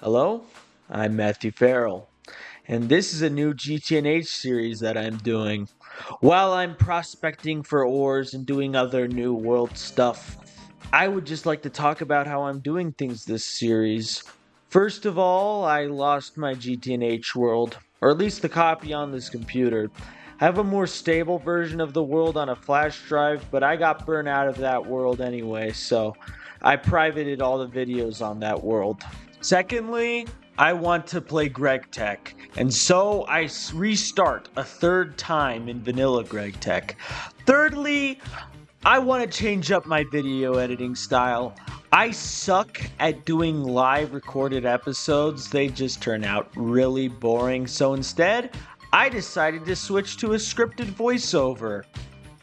Hello, I'm Matthew Farrell, and this is a new GTNH series that I'm doing. While I'm prospecting for ores and doing other new world stuff, I would just like to talk about how I'm doing things this series. First of all, I lost my GTNH world, or at least the copy on this computer. I have a more stable version of the world on a flash drive, but I got burned out of that world anyway, so I privated all the videos on that world. Secondly, I want to play Gregtech, and so I restart a third time in vanilla Gregtech. Thirdly, I want to change up my video editing style. I suck at doing live recorded episodes, they just turn out really boring, so instead, I decided to switch to a scripted voiceover.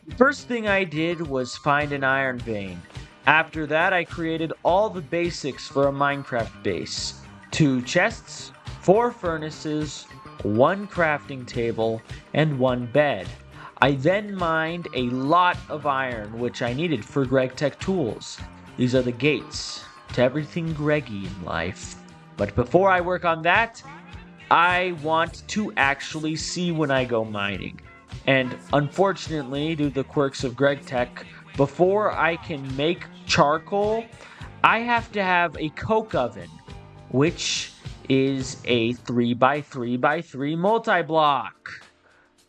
The first thing I did was find an iron vein. After that, I created all the basics for a Minecraft base. 2 chests, 4 furnaces, 1 crafting table, and 1 bed. I then mined a lot of iron, which I needed for Gregtech tools. These are the gates to everything Greggy in life. But before I work on that, I want to actually see when I go mining. And unfortunately, due to the quirks of Gregtech, before I can make charcoal, I have to have a coke oven, which is a 3x3x3 multi-block.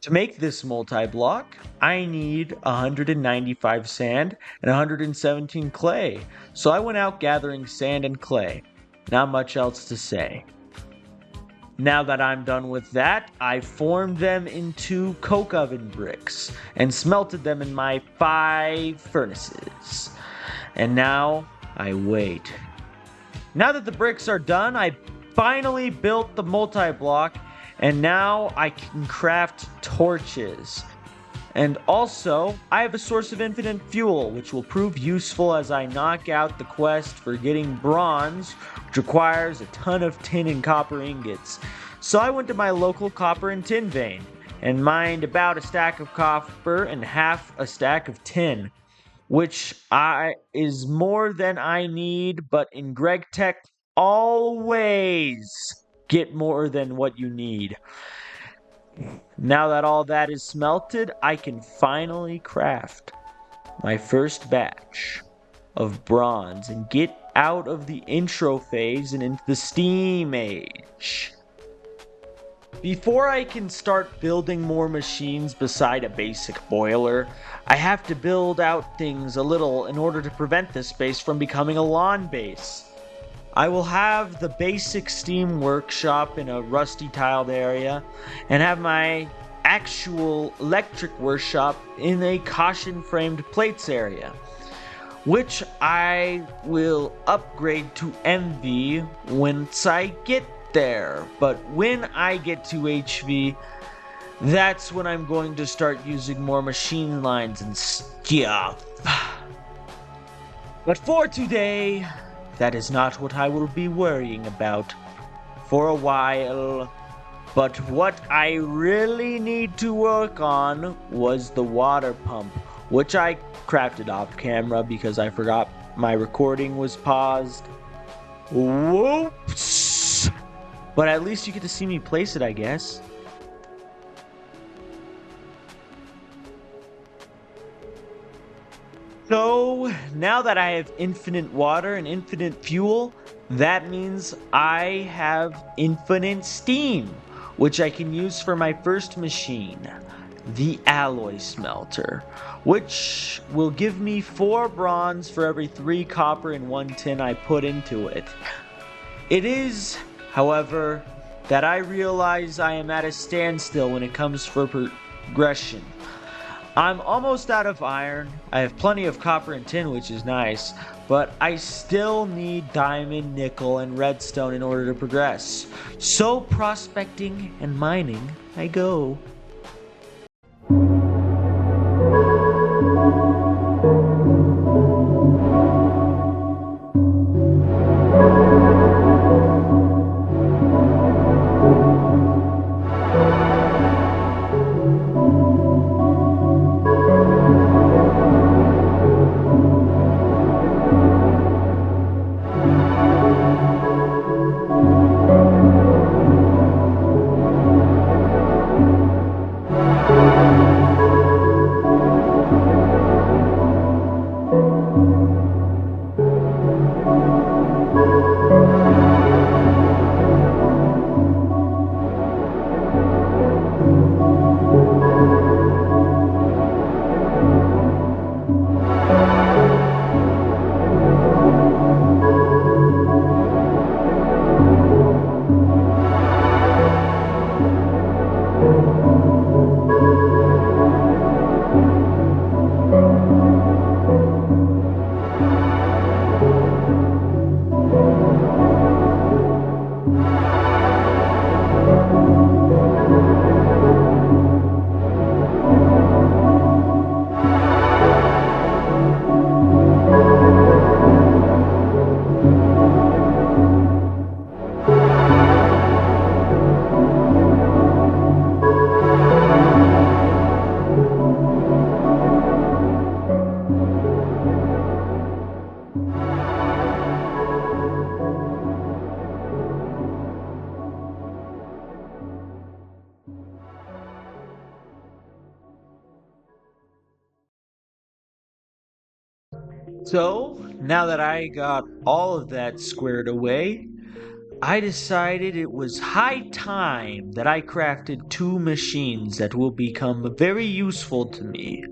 To make this multi-block, I need 195 sand and 117 clay, so I went out gathering sand and clay. Not much else to say. Now that I'm done with that, I formed them into coke oven bricks and smelted them in my 5 furnaces. And now I wait. Now that the bricks are done, I finally built the multi-block, and now I can craft torches. And also, I have a source of infinite fuel, which will prove useful as I knock out the quest for getting bronze, which requires a ton of tin and copper ingots. So I went to my local copper and tin vein, and mined about a stack of copper and half a stack of tin, which is more than I need, but in Gregtech, always get more than what you need. Now that all that is smelted, I can finally craft my first batch of bronze and get out of the intro phase and into the steam age. Before I can start building more machines beside a basic boiler, I have to build out things a little in order to prevent this base from becoming a lawn base. I will have the basic steam workshop in a rusty tiled area, and have my actual electric workshop in a caution framed plates area, which I will upgrade to MV once I get there. But when I get to HV, that's when I'm going to start using more machine lines and stuff. But for today, that is not what I will be worrying about for a while. But what I really need to work on was the water pump, which I crafted off camera because I forgot my recording was paused. Whoops! But at least you get to see me place it, I guess. So, now that I have infinite water and infinite fuel, that means I have infinite steam, which I can use for my first machine, the alloy smelter, which will give me 4 bronze for every 3 copper and 1 tin I put into it. It is, however, that I realize I am at a standstill when it comes for progression. I'm almost out of iron, I have plenty of copper and tin, which is nice, but I still need diamond, nickel, and redstone in order to progress. So prospecting and mining I go. So, now that I got all of that squared away, I decided it was high time that I crafted two machines that will become very useful to me.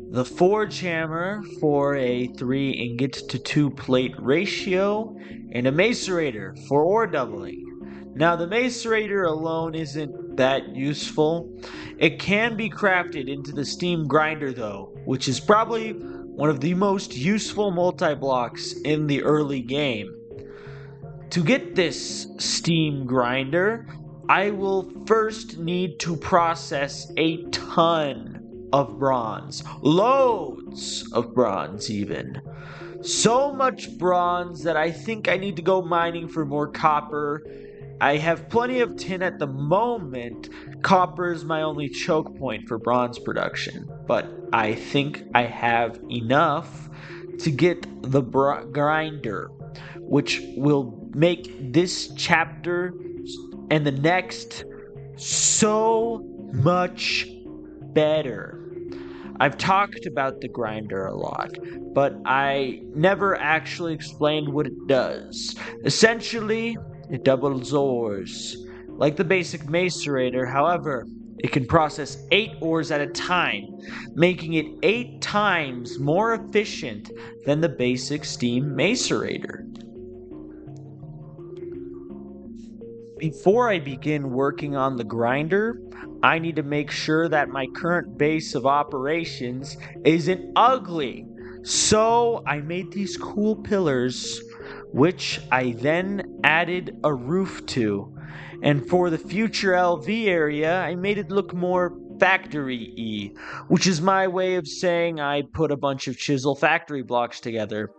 The forge hammer for a 3 ingot to 2 plate ratio, and a macerator for ore doubling. Now, the macerator alone isn't that useful. It can be crafted into the steam grinder, though, which is probably one of the most useful multi-blocks in the early game. To get this steam grinder, I will first need to process a ton of bronze. Loads of bronze, even. So much bronze that I think I need to go mining for more copper. I have plenty of tin at the moment. Copper is my only choke point for bronze production, but I think I have enough to get the grinder, which will make this chapter and the next so much better. I've talked about the grinder a lot, but I never actually explained what it does. Essentially, it doubles ores. Like the basic macerator, however, it can process 8 ores at a time, making it 8 times more efficient than the basic steam macerator. Before I begin working on the grinder, I need to make sure that my current base of operations isn't ugly. So I made these cool pillars, which I then added a roof to. And for the future LV area, I made it look more factory-y, which is my way of saying I put a bunch of chisel factory blocks together.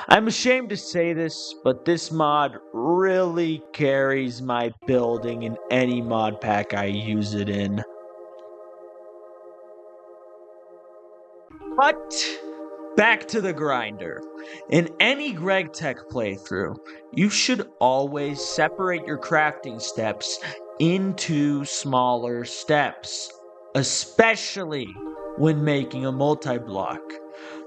I'm ashamed to say this, but this mod really carries my building in any mod pack I use it in. But back to the grinder. In any Gregtech playthrough, you should always separate your crafting steps into smaller steps, especially when making a multi-block.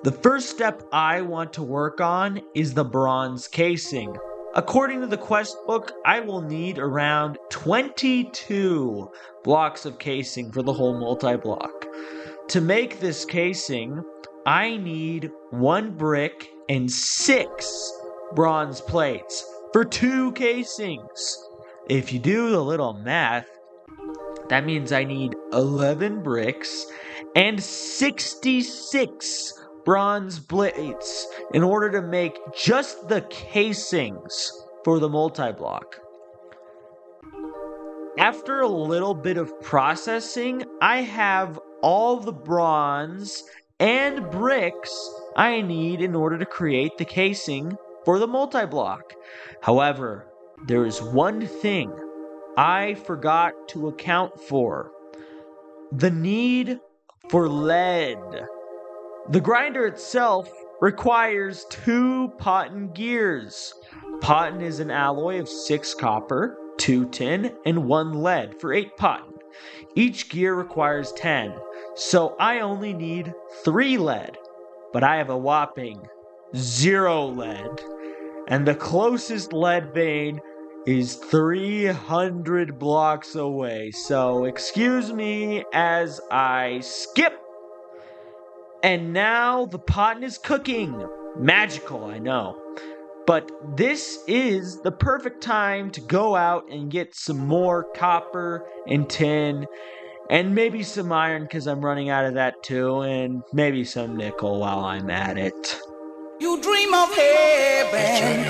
The first step I want to work on is the bronze casing. According to the quest book, I will need around 22 blocks of casing for the whole multi-block. To make this casing, I need 1 brick and 6 bronze plates for 2 casings. If you do the little math, that means I need 11 bricks and 66 bronze plates in order to make just the casings for the multi-block. After a little bit of processing, I have all the bronze and bricks I need in order to create the casing for the multi-block. However, there is one thing I forgot to account for: the need for lead. The grinder itself requires 2 potten gears. Potten is an alloy of 6 copper, 2 tin, and 1 lead for 8 potten. Each gear requires 10, so I only need 3 lead, but I have a whopping 0 lead, and the closest lead vein is 300 blocks away, so excuse me as I skip. And now the potten is cooking. Magical, I know. But this is the perfect time to go out and get some more copper and tin, and maybe some iron because I'm running out of that too, and maybe some nickel while I'm at it. You dream of heaven.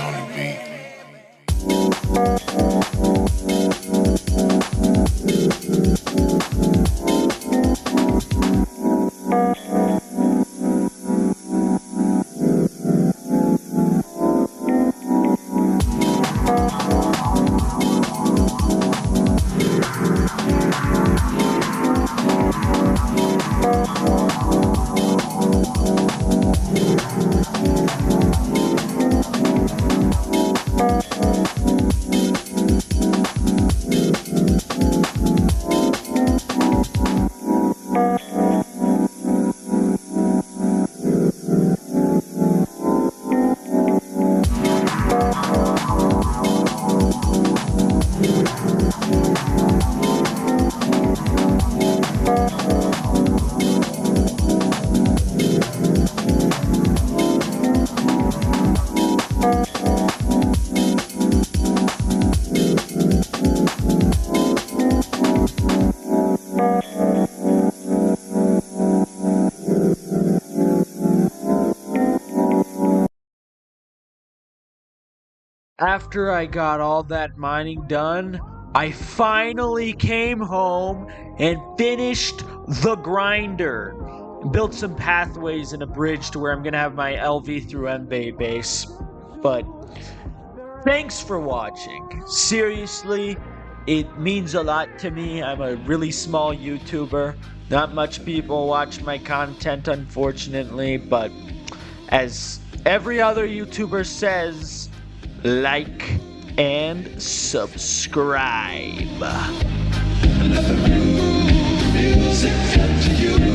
After I got all that mining done, I finally came home and finished the grinder. Built some pathways and a bridge to where I'm gonna have my LV through MB base. But thanks for watching. Seriously, it means a lot to me. I'm a really small YouTuber. Not much people watch my content, unfortunately, but as every other YouTuber says, like and subscribe. Music to you.